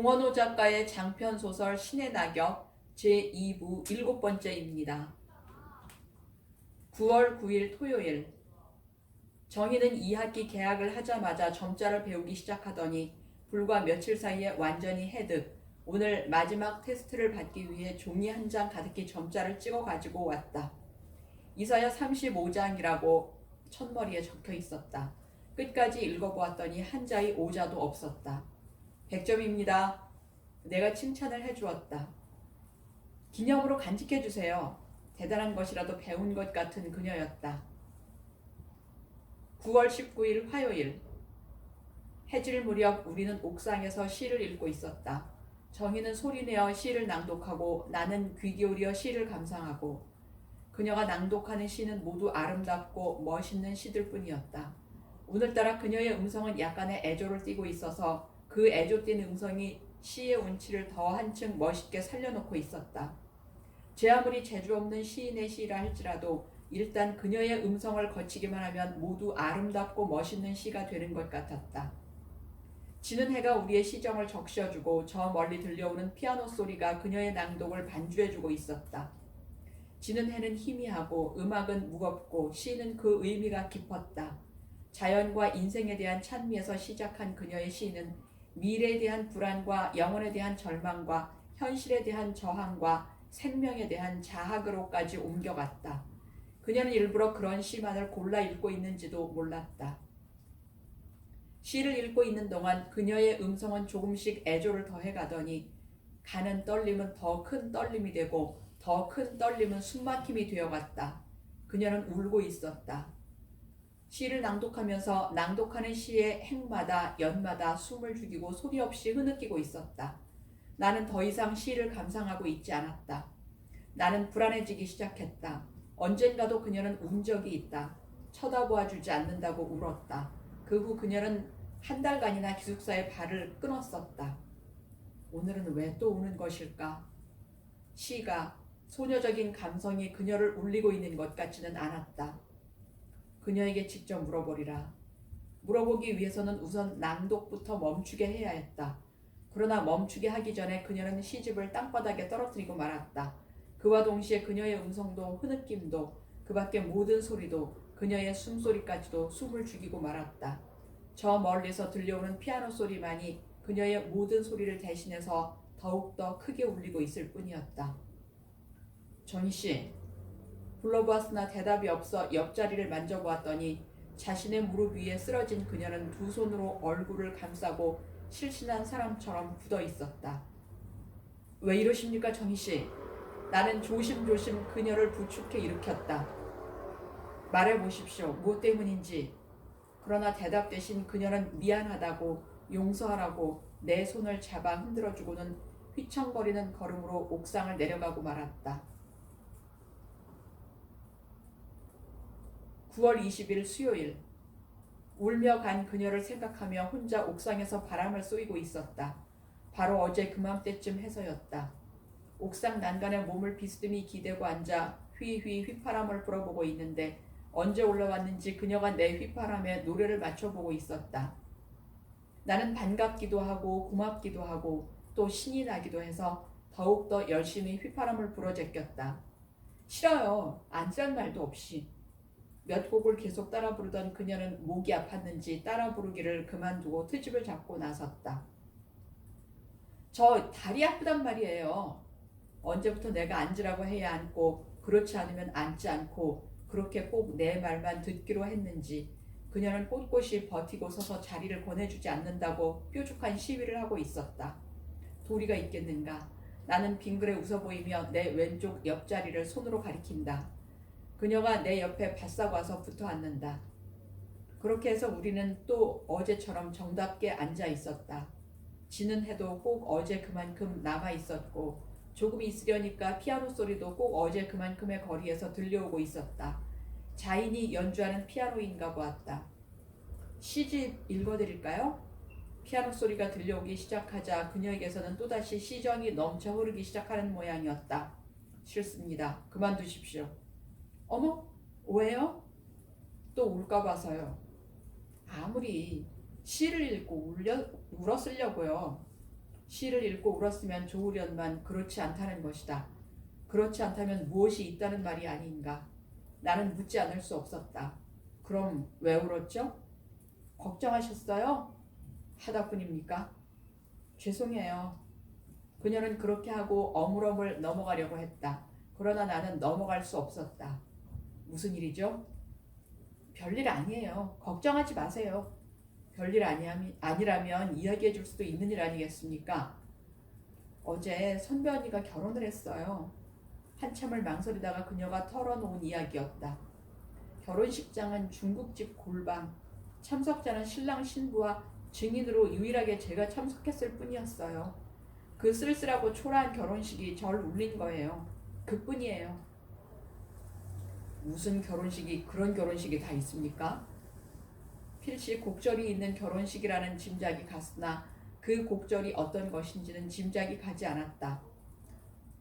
김원호 작가의 장편소설 신의 낙엽 제2부 7번째입니다. 9월 9일 토요일. 정희는 2학기 개학을 하자마자 점자를 배우기 시작하더니 불과 며칠 사이에 완전히 해득. 오늘 마지막 테스트를 받기 위해 종이 한 장 가득히 점자를 찍어 가지고 왔다. 이사야 35장이라고 첫머리에 적혀 있었다. 끝까지 읽어보았더니 한자의 오자도 없었다. 100점입니다. 내가 칭찬을 해주었다. 기념으로 간직해주세요. 대단한 것이라도 배운 것 같은 그녀였다. 9월 19일 화요일. 해질 무렵 우리는 옥상에서 시를 읽고 있었다. 정희는 소리내어 시를 낭독하고 나는 귀 기울여 시를 감상하고, 그녀가 낭독하는 시는 모두 아름답고 멋있는 시들 뿐이었다. 오늘따라 그녀의 음성은 약간의 애조를 띠고 있어서 그 애조 띤 음성이 시의 운치를 더 한층 멋있게 살려놓고 있었다. 제 아무리 재주 없는 시인의 시라 할지라도 일단 그녀의 음성을 거치기만 하면 모두 아름답고 멋있는 시가 되는 것 같았다. 지는 해가 우리의 시정을 적셔주고 저 멀리 들려오는 피아노 소리가 그녀의 낭독을 반주해주고 있었다. 지는 해는 희미하고 음악은 무겁고 시는 그 의미가 깊었다. 자연과 인생에 대한 찬미에서 시작한 그녀의 시는 미래에 대한 불안과 영혼에 대한 절망과 현실에 대한 저항과 생명에 대한 자학으로까지 옮겨갔다. 그녀는 일부러 그런 시만을 골라 읽고 있는지도 몰랐다. 시를 읽고 있는 동안 그녀의 음성은 조금씩 애조를 더해가더니 가는 떨림은 더 큰 떨림이 되고 더 큰 떨림은 숨막힘이 되어갔다. 그녀는 울고 있었다. 시를 낭독하면서 낭독하는 시의 행마다 연마다 숨을 죽이고 소리 없이 흐느끼고 있었다. 나는 더 이상 시를 감상하고 있지 않았다. 나는 불안해지기 시작했다. 언젠가도 그녀는 운 적이 있다. 쳐다보아주지 않는다고 울었다. 그 후 그녀는 한 달간이나 기숙사에 발을 끊었었다. 오늘은 왜 또 우는 것일까? 시가, 소녀적인 감성이 그녀를 울리고 있는 것 같지는 않았다. 그녀에게 직접 물어보리라. 물어보기 위해서는 우선 낭독부터 멈추게 해야 했다. 그러나 멈추게 하기 전에 그녀는 시집을 땅바닥에 떨어뜨리고 말았다. 그와 동시에 그녀의 음성도 흐느낌도 그 밖의 모든 소리도 그녀의 숨소리까지도 숨을 죽이고 말았다. 저 멀리서 들려오는 피아노 소리만이 그녀의 모든 소리를 대신해서 더욱더 크게 울리고 있을 뿐이었다. 정희씨, 불러보았으나 대답이 없어 옆자리를 만져보았더니 자신의 무릎 위에 쓰러진 그녀는 두 손으로 얼굴을 감싸고 실신한 사람처럼 굳어 있었다. 왜 이러십니까, 정희씨? 나는 조심조심 그녀를 부축해 일으켰다. 말해보십시오. 무엇 때문인지. 그러나 대답 대신 그녀는 미안하다고, 용서하라고 내 손을 잡아 흔들어주고는 휘청거리는 걸음으로 옥상을 내려가고 말았다. 9월 20일 수요일. 울며 간 그녀를 생각하며 혼자 옥상에서 바람을 쏘이고 있었다. 바로 어제 그맘때쯤 해서였다. 옥상 난간에 몸을 비스듬히 기대고 앉아 휘휘 휘파람을 불어보고 있는데 언제 올라왔는지 그녀가 내 휘파람에 노래를 맞춰보고 있었다. 나는 반갑기도 하고 고맙기도 하고 또 신이 나기도 해서 더욱더 열심히 휘파람을 불어 제꼈다. 싫어요. 앉으란 말도 없이. 몇 곡을 계속 따라 부르던 그녀는 목이 아팠는지 따라 부르기를 그만두고 트집을 잡고 나섰다. 저 다리 아프단 말이에요. 언제부터 내가 앉으라고 해야 앉고 그렇지 않으면 앉지 않고 그렇게 꼭 내 말만 듣기로 했는지 그녀는 꼿꼿이 버티고 서서 자리를 권해주지 않는다고 뾰족한 시위를 하고 있었다. 도리가 있겠는가. 나는 빙그레 웃어 보이며 내 왼쪽 옆자리를 손으로 가리킨다. 그녀가 내 옆에 바싹 와서 붙어 앉는다. 그렇게 해서 우리는 또 어제처럼 정답게 앉아 있었다. 지는 해도 꼭 어제 그만큼 남아 있었고 조금 있으려니까 피아노 소리도 꼭 어제 그만큼의 거리에서 들려오고 있었다. 자인이 연주하는 피아노인가 보았다. 시집 읽어드릴까요? 피아노 소리가 들려오기 시작하자 그녀에게서는 또다시 시정이 넘쳐 흐르기 시작하는 모양이었다. 싫습니다. 그만두십시오. 어머? 왜요? 또 울까 봐서요. 아무리 시를 읽고 울었으려고요. 시를 읽고 울었으면 좋으련만 그렇지 않다는 것이다. 그렇지 않다면 무엇이 있다는 말이 아닌가. 나는 묻지 않을 수 없었다. 그럼 왜 울었죠? 걱정하셨어요? 하다뿐입니까? 죄송해요. 그녀는 그렇게 하고 어물어물 넘어가려고 했다. 그러나 나는 넘어갈 수 없었다. 무슨 일이죠? 별일 아니에요. 걱정하지 마세요. 별일 아니라면 이야기해 줄 수도 있는 일 아니겠습니까? 어제 선배 언니가 결혼을 했어요. 한참을 망설이다가 그녀가 털어놓은 이야기였다. 결혼식장은 중국집 골방. 참석자는 신랑 신부와 증인으로 유일하게 제가 참석했을 뿐이었어요. 그 쓸쓸하고 초라한 결혼식이 절 울린 거예요. 그뿐이에요. 무슨 결혼식이 그런 결혼식이 다 있습니까? 필시 곡절이 있는 결혼식이라는 짐작이 갔으나 그 곡절이 어떤 것인지는 짐작이 가지 않았다.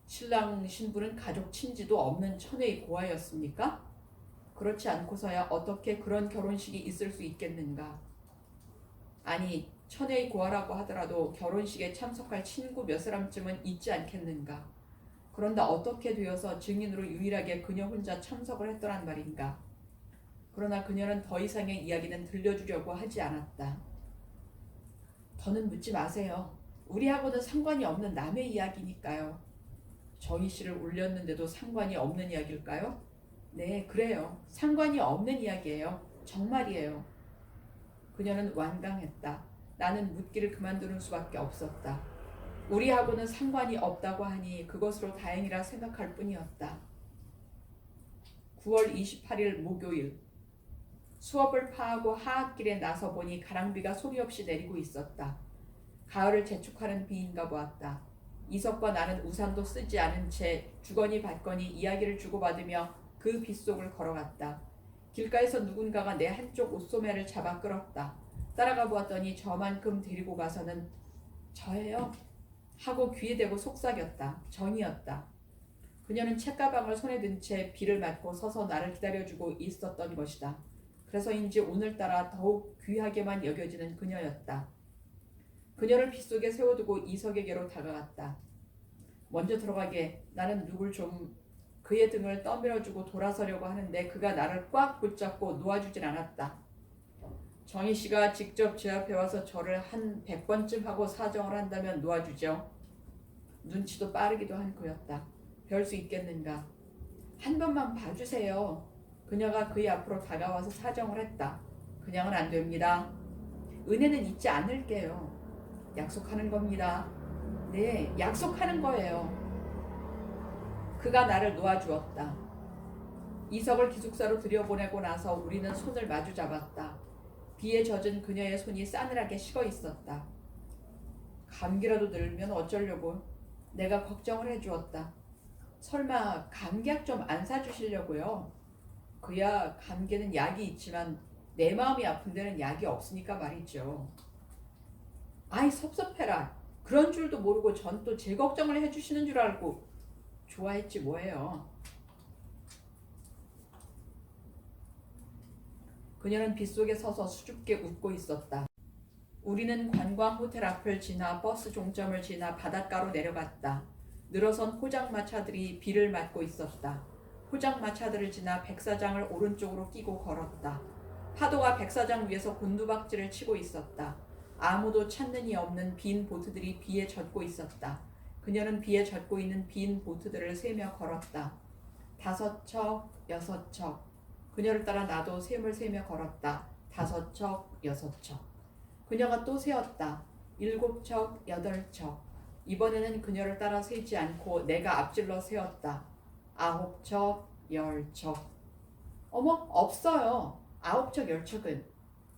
신랑 신부는 가족 친지도 없는 천혜의 고아였습니까? 그렇지 않고서야 어떻게 그런 결혼식이 있을 수 있겠는가? 아니, 천혜의 고아라고 하더라도 결혼식에 참석할 친구 몇 사람쯤은 있지 않겠는가? 그런데 어떻게 되어서 증인으로 유일하게 그녀 혼자 참석을 했더란 말인가? 그러나 그녀는 더 이상의 이야기는 들려주려고 하지 않았다. 더는 묻지 마세요. 우리하고는 상관이 없는 남의 이야기니까요. 정희 씨를 울렸는데도 상관이 없는 이야기일까요? 네, 그래요. 상관이 없는 이야기예요. 정말이에요. 그녀는 완강했다. 나는 묻기를 그만두는 수밖에 없었다. 우리하고는 상관이 없다고 하니 그것으로 다행이라 생각할 뿐이었다. 9월 28일 목요일. 수업을 파하고 하악길에 나서 보니 가랑비가 소리 없이 내리고 있었다. 가을을 재촉하는 비인가 보았다. 이석과 나는 우산도 쓰지 않은 채 주거니 받거니 이야기를 주고받으며 그 빗속을 걸어갔다. 길가에서 누군가가 내 한쪽 옷소매를 잡아 끌었다. 따라가 보았더니 저만큼 데리고 가서는 저예요 하고 귀에 대고 속삭였다. 정이었다. 그녀는 책가방을 손에 든 채 비를 맞고 서서 나를 기다려주고 있었던 것이다. 그래서인지 오늘따라 더욱 귀하게만 여겨지는 그녀였다. 그녀를 빗속에 세워두고 이석에게로 다가갔다. 먼저 들어가게. 나는 누굴 좀 그의 등을 떠밀어주고 돌아서려고 하는데 그가 나를 꽉 붙잡고 놓아주질 않았다. 정희 씨가 직접 제 앞에 와서 저를 한 100번쯤 하고 사정을 한다면 놓아주죠. 눈치도 빠르기도 한 그였다. 별 수 있겠는가. 한 번만 봐주세요. 그녀가 그의 앞으로 다가와서 사정을 했다. 그냥은 안 됩니다. 은혜는 잊지 않을게요. 약속하는 겁니다. 네, 약속하는 거예요. 그가 나를 놓아주었다. 이석을 기숙사로 들여보내고 나서 우리는 손을 마주 잡았다. 비에 젖은 그녀의 손이 싸늘하게 식어 있었다. 감기라도 들면 어쩌려고. 내가 걱정을 해주었다. 설마 감기약 좀 안 사주시려고요? 그야 감기는 약이 있지만 내 마음이 아픈 데는 약이 없으니까 말이죠. 아이 섭섭해라. 그런 줄도 모르고 전 또 제 걱정을 해주시는 줄 알고 좋아했지 뭐예요. 그녀는 빗속에 서서 수줍게 웃고 있었다. 우리는 관광 호텔 앞을 지나 버스 종점을 지나 바닷가로 내려갔다. 늘어선 포장마차들이 비를 맞고 있었다. 포장마차들을 지나 백사장을 오른쪽으로 끼고 걸었다. 파도가 백사장 위에서 곤두박질을 치고 있었다. 아무도 찾는 이 없는 빈 보트들이 비에 젖고 있었다. 그녀는 비에 젖고 있는 빈 보트들을 세며 걸었다. 5척, 6척. 그녀를 따라 나도 셈을 세며 걸었다. 5척, 6척. 그녀가 또 세었다. 7척, 8척. 이번에는 그녀를 따라 세지 않고 내가 앞질러 세웠다. 9척, 10척. 어머, 없어요. 9척, 10척은.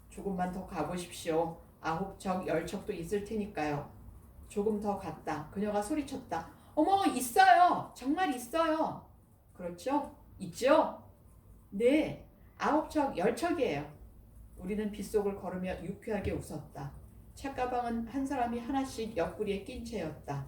조금만 더 가보십시오. 9척, 10척도 있을 테니까요. 조금 더 갔다. 그녀가 소리쳤다. 어머, 있어요. 정말 있어요. 그렇죠? 있죠? 네, 9척, 10척이에요. 우리는 빗속을 걸으며 유쾌하게 웃었다. 책가방은 한 사람이 하나씩 옆구리에 낀 채였다.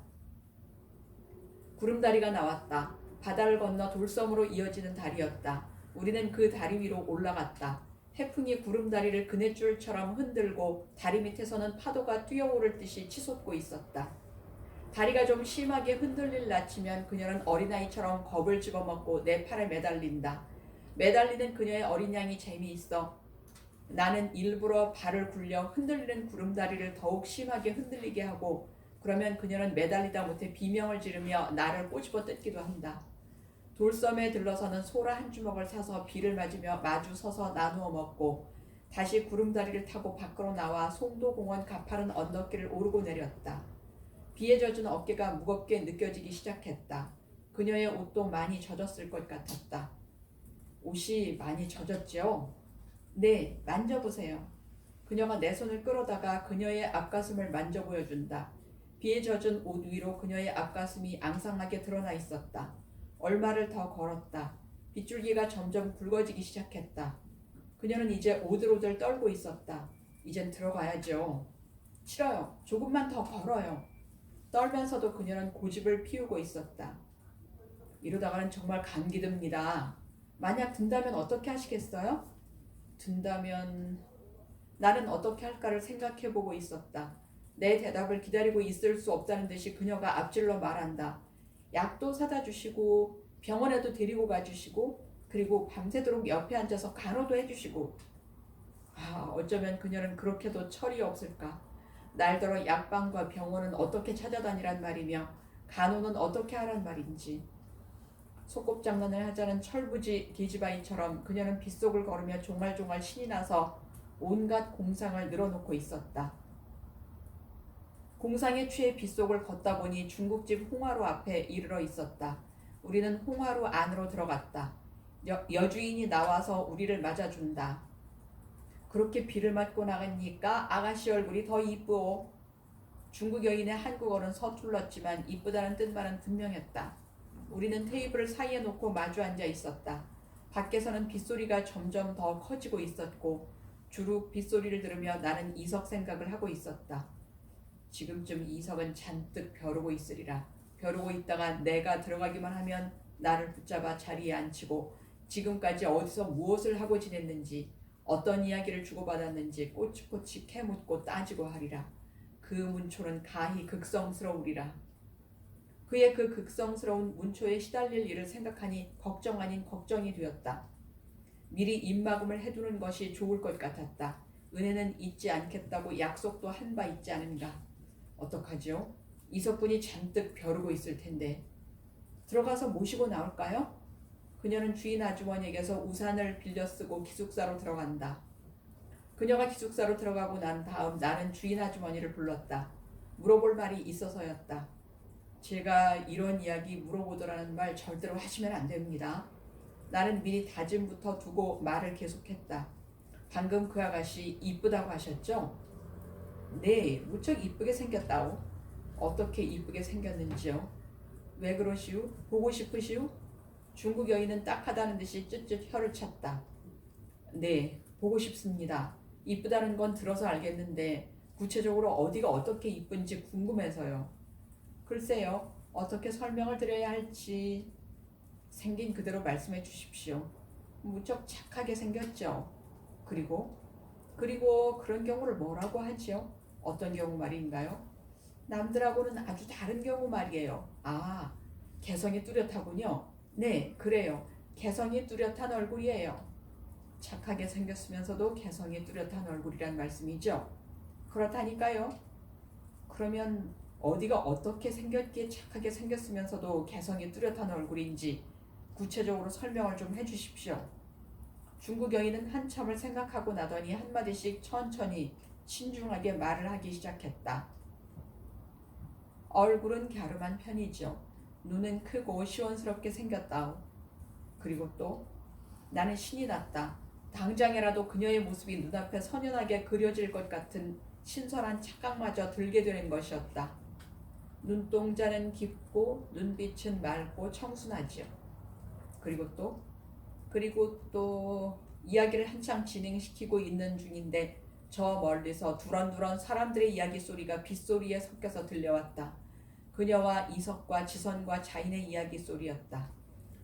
구름다리가 나왔다. 바다를 건너 돌섬으로 이어지는 다리였다. 우리는 그 다리 위로 올라갔다. 해풍이 구름다리를 그네줄처럼 흔들고 다리 밑에서는 파도가 뛰어오를 듯이 치솟고 있었다. 다리가 좀 심하게 흔들릴 낯이면 그녀는 어린아이처럼 겁을 집어먹고 내 팔에 매달린다. 매달리는 그녀의 어린 양이 재미있어. 나는 일부러 발을 굴려 흔들리는 구름다리를 더욱 심하게 흔들리게 하고 그러면 그녀는 매달리다 못해 비명을 지르며 나를 꼬집어 뜯기도 한다. 돌섬에 들러서는 소라 한 주먹을 사서 비를 맞으며 마주 서서 나누어 먹고 다시 구름다리를 타고 밖으로 나와 송도공원 가파른 언덕길을 오르고 내렸다. 비에 젖은 어깨가 무겁게 느껴지기 시작했다. 그녀의 옷도 많이 젖었을 것 같았다. 옷이 많이 젖었지요? 네, 만져보세요. 그녀가 내 손을 끌어다가 그녀의 앞가슴을 만져 보여준다. 비에 젖은 옷 위로 그녀의 앞가슴이 앙상하게 드러나 있었다. 얼마를 더 걸었다. 빗줄기가 점점 굵어지기 시작했다. 그녀는 이제 오들오들 떨고 있었다. 이젠 들어가야죠. 싫어요. 조금만 더 걸어요. 떨면서도 그녀는 고집을 피우고 있었다. 이러다가는 정말 감기 듭니다. 만약 든다면 어떻게 하시겠어요? 든다면 나는 어떻게 할까를 생각해보고 있었다. 내 대답을 기다리고 있을 수 없다는 듯이 그녀가 앞질러 말한다. 약도 사다 주시고 병원에도 데리고 가주시고 그리고 밤새도록 옆에 앉아서 간호도 해주시고 어쩌면 그녀는 그렇게도 철이 없을까. 날더러 약방과 병원은 어떻게 찾아다니란 말이며 간호는 어떻게 하란 말인지. 소꿉장난을 하자는 철부지 기지바이처럼 그녀는 빗속을 걸으며 종알종알 신이 나서 온갖 공상을 늘어놓고 있었다. 공상에 취해 빗속을 걷다 보니 중국집 홍화로 앞에 이르러 있었다. 우리는 홍화로 안으로 들어갔다. 여주인이 나와서 우리를 맞아준다. 그렇게 비를 맞고 나가니까 아가씨 얼굴이 더 이쁘오. 중국 여인의 한국어는 서툴렀지만 이쁘다는 뜻만은 분명했다. 우리는 테이블을 사이에 놓고 마주 앉아 있었다. 밖에서는 빗소리가 점점 더 커지고 있었고 주룩 빗소리를 들으며 나는 이석 생각을 하고 있었다. 지금쯤 이석은 잔뜩 벼르고 있으리라. 벼르고 있다가 내가 들어가기만 하면 나를 붙잡아 자리에 앉히고 지금까지 어디서 무엇을 하고 지냈는지 어떤 이야기를 주고받았는지 꼬치꼬치 캐묻고 따지고 하리라. 그 문초는 가히 극성스러우리라. 그의 그 극성스러운 문초에 시달릴 일을 생각하니 걱정 아닌 걱정이 되었다. 미리 입막음을 해두는 것이 좋을 것 같았다. 은혜는 잊지 않겠다고 약속도 한 바 있지 않은가. 어떡하지요? 이석군이 잔뜩 벼르고 있을 텐데. 들어가서 모시고 나올까요? 그녀는 주인 아주머니에게서 우산을 빌려 쓰고 기숙사로 들어간다. 그녀가 기숙사로 들어가고 난 다음 나는 주인 아주머니를 불렀다. 물어볼 말이 있어서였다. 제가 이런 이야기 물어보더라는 말 절대로 하시면 안 됩니다. 나는 미리 다짐부터 두고 말을 계속했다. 방금 그 아가씨 이쁘다고 하셨죠? 네, 무척 이쁘게 생겼다오. 어떻게 이쁘게 생겼는지요? 왜 그러시오? 보고 싶으시오? 중국 여인은 딱하다는 듯이 쯧쯧 혀를 찼다. 네, 보고 싶습니다. 이쁘다는 건 들어서 알겠는데 구체적으로 어디가 어떻게 이쁜지 궁금해서요. 글쎄요, 어떻게 설명을 드려야 할지 생긴 그대로 말씀해 주십시오. 무척 착하게 생겼죠. 그리고 그런 경우를 뭐라고 하지요? 어떤 경우 말인가요? 남들하고는 아주 다른 경우 말이에요. 개성이 뚜렷하군요. 네, 그래요. 개성이 뚜렷한 얼굴이에요. 착하게 생겼으면서도 개성이 뚜렷한 얼굴이란 말씀이죠. 그렇다니까요. 그러면 어디가 어떻게 생겼기에 착하게 생겼으면서도 개성이 뚜렷한 얼굴인지 구체적으로 설명을 좀 해주십시오. 중국 여인은 한참을 생각하고 나더니 한마디씩 천천히 신중하게 말을 하기 시작했다. 얼굴은 갸름한 편이죠. 눈은 크고 시원스럽게 생겼다오. 그리고 또 나는 신이 났다. 당장이라도 그녀의 모습이 눈앞에 선연하게 그려질 것 같은 신선한 착각마저 들게 되는 것이었다. 눈동자는 깊고 눈빛은 맑고 청순하지요. 그리고 또 이야기를 한참 진행시키고 있는 중인데 저 멀리서 두런두런 사람들의 이야기 소리가 빗소리에 섞여서 들려왔다. 그녀와 이석과 지선과 자인의 이야기 소리였다.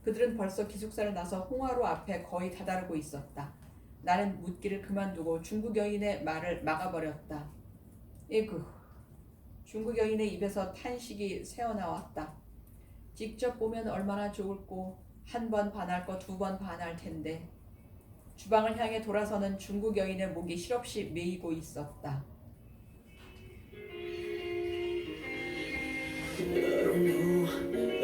그들은 벌써 기숙사를 나서 홍화로 앞에 거의 다다르고 있었다. 나는 묻기를 그만두고 중국 여인의 말을 막아버렸다. 에구, 중국 여인의 입에서 탄식이 새어나왔다. 직접 보면 얼마나 좋을꼬. 한 번 반할 거 두 번 반할 텐데. 주방을 향해 돌아서는 중국 여인의 목이 실없이 메이고 있었다. I don't know